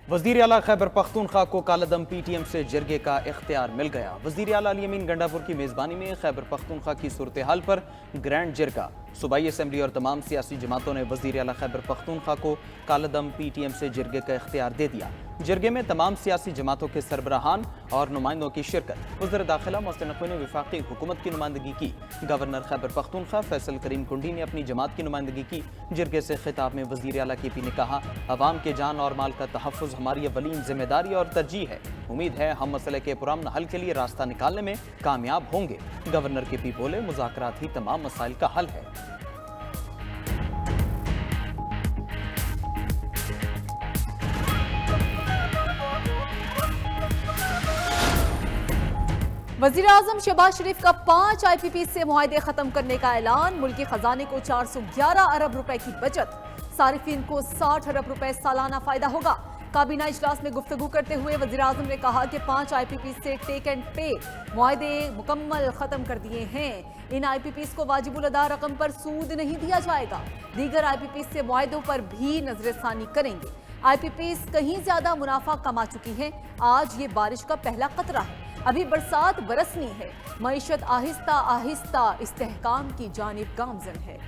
وزیر اعلیٰ خیبر پختونخوا کو کالعدم پی ٹی ایم سے جرگے کا اختیار مل گیا۔ وزیر اعلیٰ علی امین گنڈا پور کی میزبانی میں خیبر پختونخوا کی صورتحال پر گرینڈ جرگہ صوبائی اسمبلی اور تمام سیاسی جماعتوں نے وزیر اعلیٰ خیبر پختونخوا کو کالعدم پی ٹی ایم سے جرگے کا اختیار دے دیا۔ جرگے میں تمام سیاسی جماعتوں کے سربراہان اور نمائندوں کی شرکت۔ وزیر داخلہ محسن نقوی نے وفاقی حکومت کی نمائندگی کی۔ گورنر خیبر پختونخوا فیصل کریم کنڈی نے اپنی جماعت کی نمائندگی کی۔ جرگے سے خطاب میں وزیر اعلیٰ کے پی نے کہا، عوام کے جان اور مال کا تحفظ ہماری اولین ذمہ داری اور ترجیح ہے۔ امید ہے ہم مسئلے کے پرامن حل کے لیے راستہ نکالنے میں کامیاب ہوں گے۔ گورنر کے پی بولے، مذاکرات ہی تمام مسائل کا حل ہے۔ وزیر اعظم شہباز شریف کا 5 آئی پی پی سے معاہدے ختم کرنے کا اعلان۔ ملکی خزانے کو 411 ارب روپے کی بچت، صارفین کو 60 ارب روپے سالانہ فائدہ ہوگا۔ کابینہ اجلاس میں گفتگو کرتے ہوئے وزیر اعظم نے کہا کہ 5 آئی پی پی سے ٹیک اینڈ پے معاہدے مکمل ختم کر دیے ہیں۔ ان آئی پی پیز کو واجب الادا رقم پر سود نہیں دیا جائے گا۔ دیگر آئی پی پیز سے معاہدوں پر بھی نظر ثانی کریں گے۔ آئی پی پیز کہیں زیادہ منافع کما چکی ہے۔ آج یہ بارش کا پہلا قطرہ ہے، ابھی برسات برسنی ہے۔ معیشت آہستہ آہستہ استحکام کی جانب گامزن ہے۔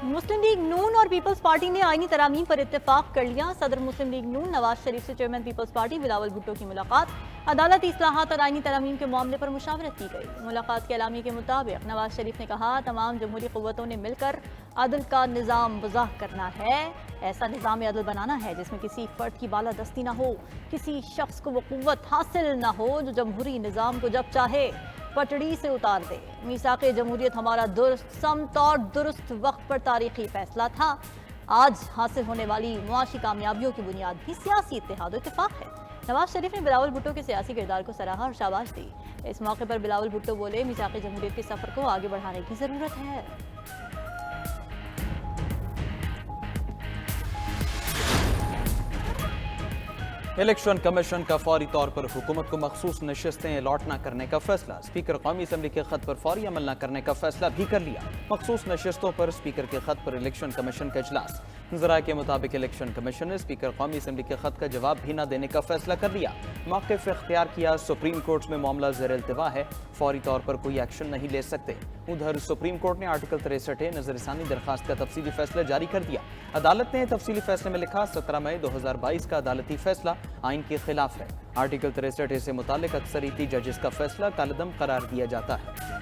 مسلم لیگ نون اور پیپلز پارٹی نے آئینی ترامیم پر اتفاق کر لیا۔ صدر مسلم لیگ نون نواز شریف سے chairman Peoples Party Bilawal Bhutto کی ملاقات۔ عدالتی اصلاحات اور آئینی ترامیم کے معاملے پر مشاورت کی گئی۔ ملاقات کے اعلامیے کے مطابق نواز شریف نے کہا، تمام جمہوری قوتوں نے مل کر عدل کا نظام وضع کرنا ہے۔ ایسا نظام عدل بنانا ہے جس میں کسی فرد کی بالادستی نہ ہو، کسی شخص کو وہ قوت حاصل نہ ہو جو جمہوری نظام کو جب چاہے پٹڑی سے اتار دے۔ میثاق جمہوریت ہمارا درست سمت اور درست وقت پر تاریخی فیصلہ تھا۔ آج حاصل ہونے والی معاشی کامیابیوں کی بنیاد بھی سیاسی اتحاد و اتفاق ہے۔ نواز شریف نے بلاول بھٹو کے سیاسی کردار کو سراہا اور شاباش دی۔ اس موقع پر بلاول بھٹو بولے، میثاق جمہوریت کے سفر کو آگے بڑھانے کی ضرورت ہے۔ الیکشن کمیشن کا فوری طور پر حکومت کو مخصوص نشستیں الاٹ نہ کرنے کا فیصلہ۔ اسپیکر قومی اسمبلی کے خط پر فوری عمل نہ کرنے کا فیصلہ بھی کر لیا۔ مخصوص نشستوں پر اسپیکر کے خط پر الیکشن کمیشن کا اجلاس۔ ذرائع کے مطابق الیکشن کمیشن نے اسپیکر قومی اسمبلی کے خط کا جواب بھی نہ دینے کا فیصلہ کر لیا۔ موقف اختیار کیا، سپریم کورٹ میں معاملہ زیر التوا ہے، فوری طور پر کوئی ایکشن نہیں لے سکتے۔ ادھر سپریم کورٹ نے آرٹیکل 63 نظر ثانی درخواست کا تفصیلی فیصلہ جاری کر دیا۔ عدالت نے تفصیلی فیصلے میں لکھا، 17 مئی 2022 کا عدالتی فیصلہ آئین کے خلاف ہے۔ آرٹیکل 63 سے متعلق اکثریتی ججز کا فیصلہ کالعدم قرار دیا جاتا ہے۔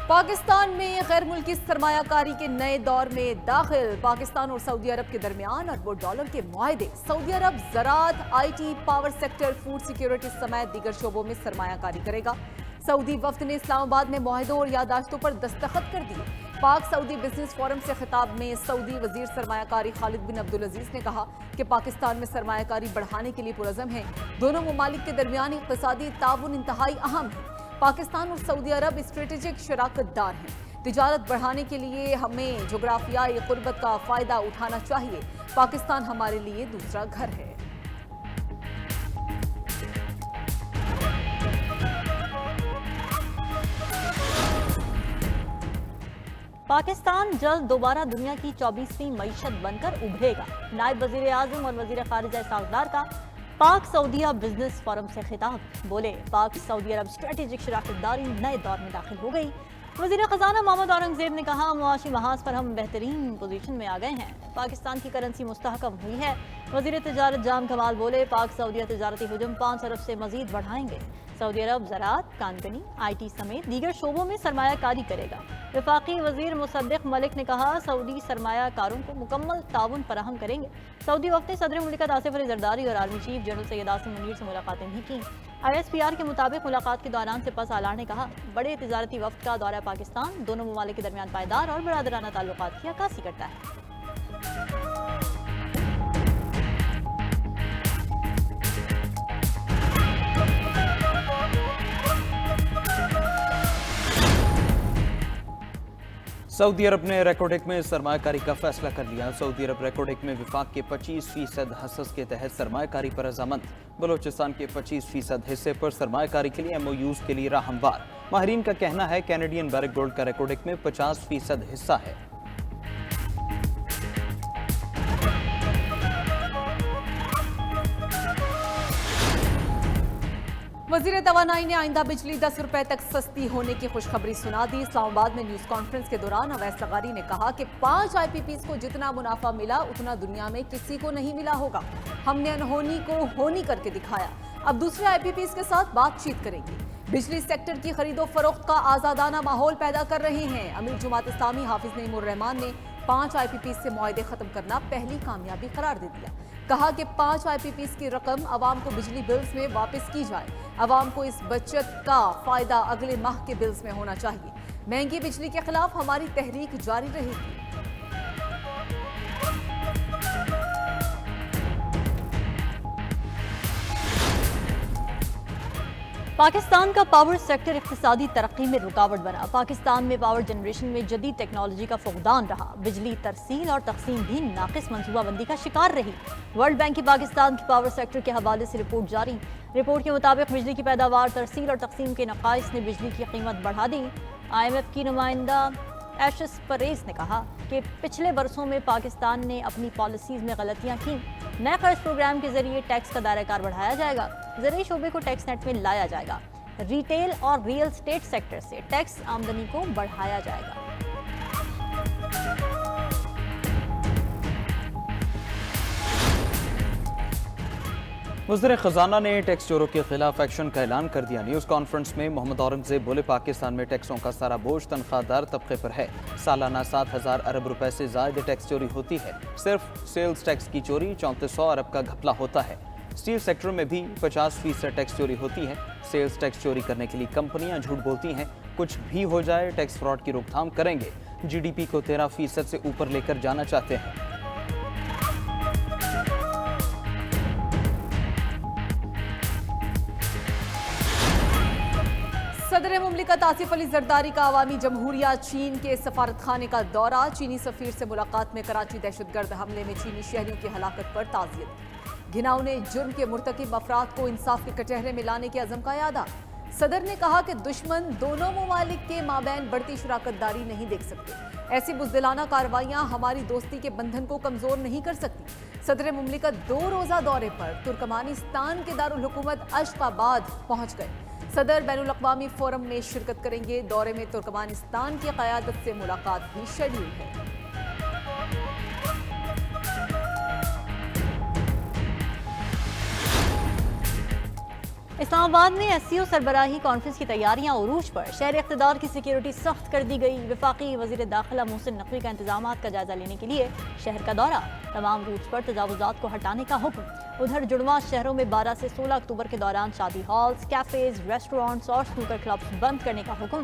پاکستان میں غیر ملکی سرمایہ کاری کے نئے دور میں داخل۔ پاکستان اور سعودی عرب کے درمیان اربوں ڈالر کے معاہدے۔ سعودی عرب زراعت، I T, power sector, food security سمیت دیگر شعبوں میں سرمایہ کاری کرے گا۔ سعودی وفد نے اسلام آباد میں معاہدوں اور یادداشتوں پر دستخط کر دیے۔ پاک سعودی بزنس فورم سے خطاب میں سعودی وزیر سرمایہ کاری خالد بن عبدالعزیز نے کہا کہ پاکستان میں سرمایہ کاری بڑھانے کے لیے پرعزم ہے۔ دونوں ممالک کے درمیان اقتصادی تعاون انتہائی اہم ہے۔ پاکستان اور سعودی عرب اسٹریٹجک شراکت دار ہیں۔ تجارت بڑھانے کے لیے ہمیں جغرافیائی قربت کا فائدہ اٹھانا چاہیے۔ پاکستان ہمارے لیے دوسرا گھر ہے۔ پاکستان جلد دوبارہ دنیا کی 24ویں معیشت بن کر ابھرے گا۔ نائب وزیر اعظم اور وزیر خارجہ اسحاق ڈار کا پاک سعودیہ بزنس فورم سے خطاب۔ بولے، پاک سعودی عرب اسٹریٹجک شراکت داری نئے دور میں داخل ہو گئی۔ وزیر خزانہ محمد اورنگزیب نے کہا، معاشی محاذ پر ہم بہترین پوزیشن میں آ گئے ہیں۔ پاکستان کی کرنسی مستحکم ہوئی ہے۔ وزیر تجارت جام کمال بولے، پاک سعودیہ تجارتی حجم 5 ارب سے مزید بڑھائیں گے۔ سعودی عرب زراعت، کانکنی، آئی ٹی سمیت دیگر شعبوں میں سرمایہ کاری کرے گا۔ وفاقی وزیر مصدق ملک نے کہا، سعودی سرمایہ کاروں کو مکمل تعاون فراہم کریں گے۔ سعودی وفد نے صدر مملکت آصف علی زرداری اور army chief general Syed Asim Munir سے ملاقاتیں بھی کیں۔ آئی ایس پی آر کے مطابق ملاقات کے دوران سپہ سالار نے کہا، بڑے تجارتی وفد کا دورہ پاکستان دونوں ممالک کے درمیان پائیدار اور برادرانہ تعلقات کی عکاسی کرتا ہے۔ सऊदी अरब ने रेकोडेक में सरमायाकारी का फैसला कर लिया। सऊदी अरब रेकोडेक में विफाक के 25% हसस के तहत सरमायाकारी पर रजामंद। बलोचिस्तान के 25% हिस्से पर सरमायाकारी के लिए MOUs के लिए राह हमवार। माहिरीन का कहना है कैनेडियन बैरक गोल्ड का रेकोडेक में 50% हिस्सा है। वजीर तवानाई ने आइंदा बिजली 10 रुपए तक सस्ती होने की खुशखबरी सुना दी। इस्लामाबाद में न्यूज कॉन्फ्रेंस के दौरान अवैस लगारी ने कहा कि 5 IPPs को जितना मुनाफा मिला उतना दुनिया में किसी को नहीं मिला होगा। हमने अनहोनी को होनी करके दिखाया। अब दूसरे IPPs के साथ बातचीत करेंगे। बिजली सेक्टर की खरीदो फरोख्त का आजादाना माहौल पैदा कर रहे हैं। अमीर जुमात इस्लामी हाफिज नईमुर रहमान ने 5 IPPs से मुआहदे खत्म करना पहली कामयाबी करार दे दिया। कहा कि 5 IPPs की रकम अवाम को बिजली बिल्स में वापस की जाए। अवाम को इस बचत का फायदा अगले माह के बिल्स में होना चाहिए। महंगी बिजली के खिलाफ हमारी तहरीक जारी रहेगी। पाकिस्तान का पावर सेक्टर इक्तिसादी तरक्की में रुकावट बना। पाकिस्तान में पावर जनरेशन में जदीद टेक्नोलॉजी का फुकदान रहा। बिजली तरसील और तकसीम भी नाकिस मनसूबाबंदी का शिकार रही। वर्ल्ड बैंक की पाकिस्तान की पावर सेक्टर के हवाले से रिपोर्ट जारी। रिपोर्ट के मुताबिक बिजली की पैदावार, तरसील और तकसीम के नकाइस ने बिजली की कीमत बढ़ा दी। IMF की नुमाइंदा एशस परेज ने कहा कि पिछले बरसों में पाकिस्तान ने अपनी पॉलिसीज में गलतियां की। नए कर्ज प्रोग्राम के जरिए टैक्स का दायराकार बढ़ाया जाएगा। ज़रूरी शोबे को टैक्स नेट में लाया जाएगा। रिटेल और रियल स्टेट सेक्टर से टैक्स आमदनी को बढ़ाया जाएगा। वज़ीर ख़जाना ने टैक्स चोरों के खिलाफ एक्शन का ऐलान कर दिया। न्यूज़ कॉन्फ्रेंस में मोहम्मद औरंगज़ेब बोले, पाकिस्तान में टैक्सों का सारा बोझ तनख्वाहदार तबके पर है। सालाना 7,000 अरब रुपए से ज़ायद टैक्स चोरी होती है। सिर्फ सेल्स टैक्स की चोरी 3400 अरब का घपला होता है। स्टील सेक्टर में भी 50% टैक्स चोरी होती है। सेल्स टैक्स चोरी करने के लिए कंपनियां झूठ बोलती हैं। कुछ भी हो जाए टैक्स फ्रॉड की रोकथाम करेंगे। GDP को 13% से ऊपर लेकर जाना चाहते हैं। सदर मुमलिकत आसिफ अली जरदारी का अवामी जमहूरिया चीन के सफारतखाने का दौरा। चीनी सफीर से मुलाकात में कराची दहशतगर्द हमले में चीनी शहरियों की हलाकत पर ताज़ियत। घिनौने जुर्म के मुर्तकिब अफराद को इंसाफ के कटहरे में लाने के अज़म का यादा। सदर ने कहा कि दुश्मन दोनों ममालिक के माबैन बढ़ती शराकतदारी नहीं देख सकते। ऐसी बुज़दिलाना कार्रवाइयाँ हमारी दोस्ती के बंधन को कमज़ोर नहीं कर सकती। सदर मुमलिकत 2 रोज़ा दौरे पर तुर्कमानिस्तान के दारुल हुकूमत अश्काबाद पहुँच गए। सदर बैनुल अक़वामी फोरम में शिरकत करेंगे। दौरे में तुर्कमानिस्तान की क़यादत से मुलाकात भी शेड्यूल है। इस्लामाबाद में SCO सरबराही कॉन्फ्रेंस की तैयारियां उरूज पर। शहर इक़्तिदार की सिक्योरिटी सख्त कर दी गई। वफाकी वज़ीर दाखिला मोहसिन नकवी का इंतजामात का जायजा लेने के लिए शहर का दौरा। तमाम रूट्स पर तजावुज़ात को हटाने का हुक्म। उधर जुड़वा शहरों में 12 से 16 अक्टूबर के दौरान शादी हॉल्स, कैफेज, रेस्टोरेंट्स और स्नूकर क्लब्स बंद करने का हुक्म।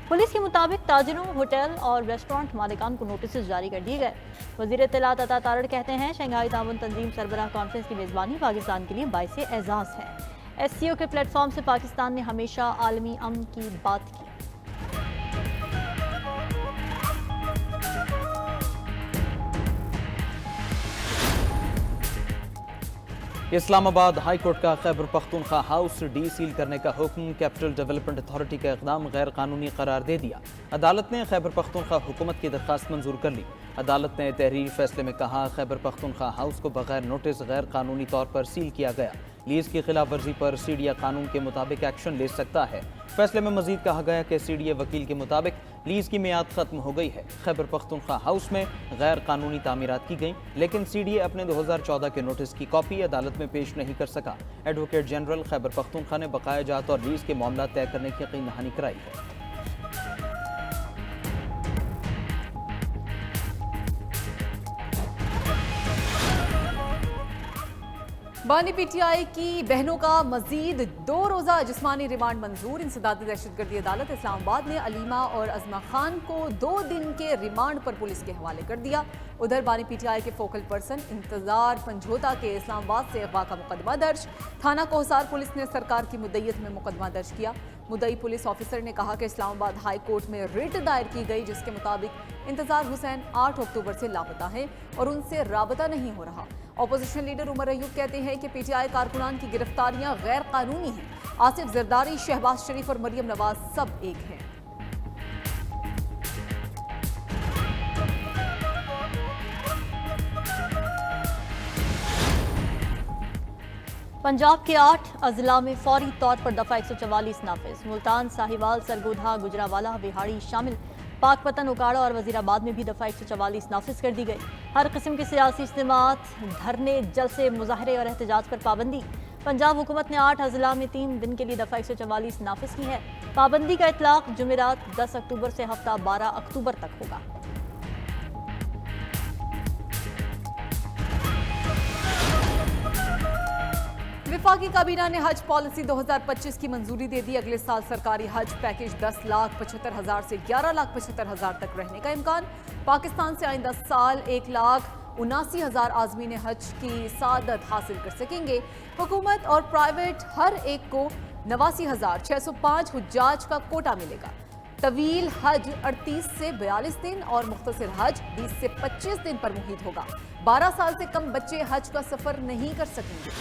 पुलिस के मुताबिक ताजिरों, होटल और रेस्टोरेंट मालिकान को नोटिस जारी कर दिए गए। वज़ीर इत्तलात अता तारड़ कहते हैं, शंघाई ताउन तंजीम सरबराह कॉन्फ्रेंस की मेज़बानी पाकिस्तान के लिए बाइसे एजाज़ है। SCO के प्लेटफॉर्म से पाकिस्तान ने हमेशा आलमी अमन की बात की। इस्लामाबाद हाई कोर्ट का खैबर पख्तूनख्वा हाउस डीसील करने का हुक्म। कैपिटल डेवलपमेंट अथॉरिटी का इक़दाम गैर कानूनी करार दे दिया। अदालत ने खैबर पख्तूनख्वा हुकूमत की दरख्वास्त मंजूर कर ली। अदालत ने तहरीरी फैसले में कहा, खैबर पख्तूनख्वा हाउस को बगैर नोटिस गैर कानूनी तौर पर सील किया गया। लीज की खिलाफ वर्जी पर सीडीए कानून के मुताबिक एक्शन ले सकता है। फैसले में मजीद कहा गया कि सीडीए वकील के मुताबिक लीज की मियाद खत्म हो गई है। खैबर पख्तूनख्वा हाउस में गैर कानूनी तामीरात की गई, लेकिन सीडीए अपने 2014 के नोटिस की कॉपी अदालत में पेश नहीं कर सका। एडवोकेट जनरल खैबर पख्तूनख्वा ने बकाया जात और लीज के मामला तय करने की यकीन दहानी कराई है। बानी पीटीआई की बहनों का मजीद 2 रोज़ा जिस्मानी रिमांड मंजूर। इंसदादी दहशतगर्दी अदालत इस्लामाबाद ने अलीमा और अजमा खान को 2 दिन के रिमांड पर पुलिस के हवाले कर दिया। उधर बानी पीटीआई के फोकल पर्सन इंतजार पंजोता के इस्लामाबाद से अगवा का मुकदमा दर्ज। थाना कोहसार पुलिस ने सरकार की मुद्दईयत में मुकदमा दर्ज किया। मुद्दई पुलिस ऑफिसर ने कहा कि इस्लामाबाद हाई कोर्ट में रिट दायर की गई, जिसके मुताबिक इंतजार हुसैन 8 अक्टूबर से लापता हैं और उनसे राबता नहीं हो रहा। अपोजिशन लीडर उमर अयूब कहते हैं कि पीटीआई कारकुनान की गिरफ्तारियां गैर कानूनी हैं। आसिफ जरदारी, शहबाज शरीफ और मरियम नवाज सब एक हैं। पंजाब के 8 अजला में फौरी तौर पर दफा 144 नाफिज। मुल्तान, साहिवाल, सरगोधा, गुजरावाला, बिहाड़ी शामिल। पाकपतन, उकाड़ा और वजीराबाद में भी दफा 144 नाफिज कर दी गई। हर किस्म की सियासी इज्तिमात, धरने, जलसे, मुजाहरे और एहतजाज पर पाबंदी। पंजाब हुकूमत ने 8 अजला में 3 दिन के लिए दफा 144 नाफिज की है। पाबंदी का इतलाक जुमेरात 10 अक्टूबर से हफ्ता 12 अक्टूबर तक होगा। विफाकी काबीना ने हज पॉलिसी 2025 की मंजूरी दे दी। अगले साल सरकारी हज पैकेज 10,75,000 से 11,75,000 तक रहने का इम्कान। पाकिस्तान से आइंदा साल 1,79,000 आज़मीन हज की सादत हासिल कर सकेंगे। हुकूमत और प्राइवेट हर एक को 89,605 हुज्जाज का कोटा मिलेगा। तवील हज 38 से 42 दिन और मुख्तसर हज 20 से 25 दिन पर मुहित होगा। 12 साल से कम बच्चे हज का सफर नहीं कर सकेंगे।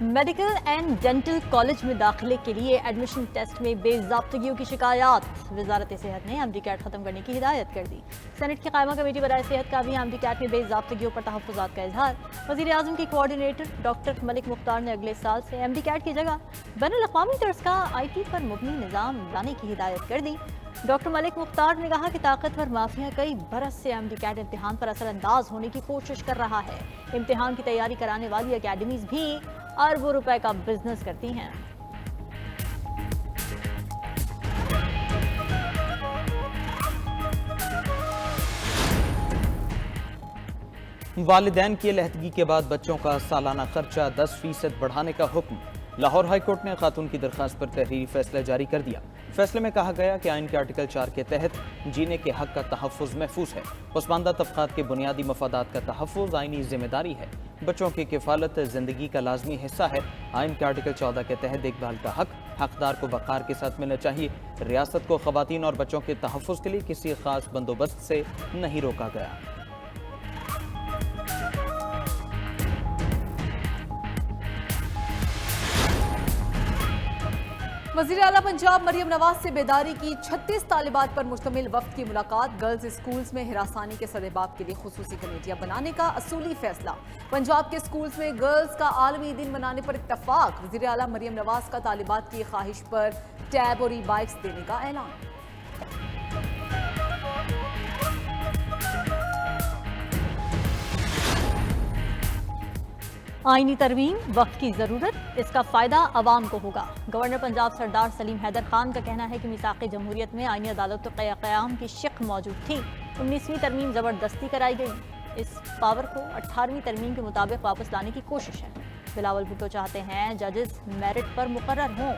मेडिकल एंड डेंटल कॉलेज में दाखिले के लिए एडमिशन टेस्ट में बेज़ाब्तगियों की शिकायत। वजारत सेहत ने एमडी-कैट खत्म करने की हिदायत कर दी। सेनेट की कायमा कमेटी बराए सेहत का भी एमडी-कैट में बेज़ाब्तगियों पर तहफ़्फ़ुज़ात का इजहार। वज़ीर आज़म के कोऑर्डिनेटर डॉक्टर मलिक मुख्तार ने अगले साल से एमडी-कैट की जगह बैनुल-अक़वामी तर्ज का IT पर मुबनी निज़ाम लाने की हिदायत कर दी। डॉक्टर मलिक मुख्तार ने कहा कि ताकतवर माफिया कई बरस से एमडी-कैट इम्तिहान पर असरअंदाज होने की कोशिश कर रहा है। इम्तिहान की तैयारी कराने वाली अकेडमीज भी अरबों रुपए का बिजनेस करती हैं। वालिदैन की अलहदगी के बाद बच्चों का सालाना खर्चा 10% बढ़ाने का हुक्म। लाहौर हाई कोर्ट ने खातून की दरख्वास्त पर तहरीरी फैसला जारी कर दिया। फैसले में कहा गया कि आइन के आर्टिकल 4 के तहत जीने के हक का तहफ़्फ़ुज़ महफूज है। पसमानदा तबक़ात के बुनियादी मफादात का तहफ़्फ़ुज़ आइनी जिम्मेदारी है। बच्चों की किफ़ालत ज़िंदगी का लाजमी हिस्सा है। आइन के आर्टिकल 14 के तहत देखभाल का हक हकदार को वक़ार के साथ मिलना चाहिए। रियासत को ख़वातीन और बच्चों के तहफ़्फ़ुज़ के लिए किसी ख़ास बंदोबस्त से नहीं रोका गया। वज़ीर आला पंजाब मरियम नवाज से बेदारी की 36 तालिबात पर मुश्तमिल वफ्द की मुलाकात। गर्ल्स स्कूल्स में हिरासानी के सदेबाब के लिए खुसूसी कमेटियां बनाने का असूली फैसला। पंजाब के स्कूल्स में गर्ल्स का आलमी दिन मनाने पर इत्तफाक। वज़ीर आला मरियम नवाज का तालिबात की ख्वाहिश पर टैब और ई-बाइक्स देने का ऐलान। आईनी तरमीम वक्त की ज़रूरत, इसका फ़ायदा अवाम को होगा। गवर्नर पंजाब सरदार सलीम हैदर खान का कहना है कि मिसाक़ जमहूरियत में आईनी अदालत क़याम की शिक मौजूद थी। 19वीं तरमीम ज़बरदस्ती कराई गई। इस पावर को 18वीं तरमीम के मुताबिक वापस लाने की कोशिश है। बिलावल भुट्टो चाहते हैं जजेस मेरिट पर मुकर्रर हों।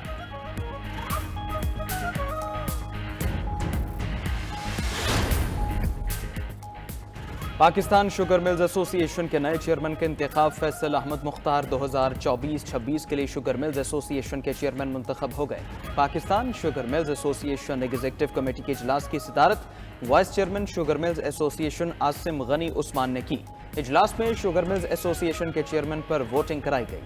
पाकिस्तान शुगर मिल्स एसोसिएशन के नए चेयरमैन के इंतखाब। फैसल अहमद मुख्तार 2024-26 के लिए शुगर मिल्स एसोसिएशन के चेयरमैन मुंतखब हो गए। Pakistan sugar mills association executive committee के इजलास की सदारत vice chairman sugar mills association Asim Ghani Usman ने की। इजलास में शुगर मिल्स एसोसिएशन के चेयरमैन पर वोटिंग कराई गई।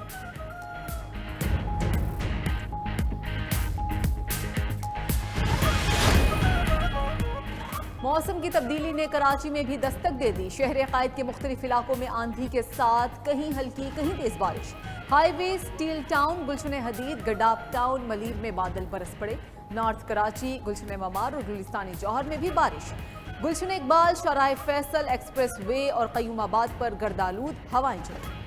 मौसम की तब्दीली ने कराची में भी दस्तक दे दी। शहर कायद के मुख्तलिफ इलाकों में आंधी के साथ कहीं हल्की कहीं तेज बारिश। हाईवे, स्टील टाउन, गुलशन हदीद, गडाप टाउन, मलीर में बादल बरस पड़े। नॉर्थ कराची, गुलशन ममार और गुलिस्तानी जौहर में भी बारिश। गुलशन इकबाल, शराय फैसल, एक्सप्रेस वे और कयूमाबाद पर गर्दालूद हवाएं चली।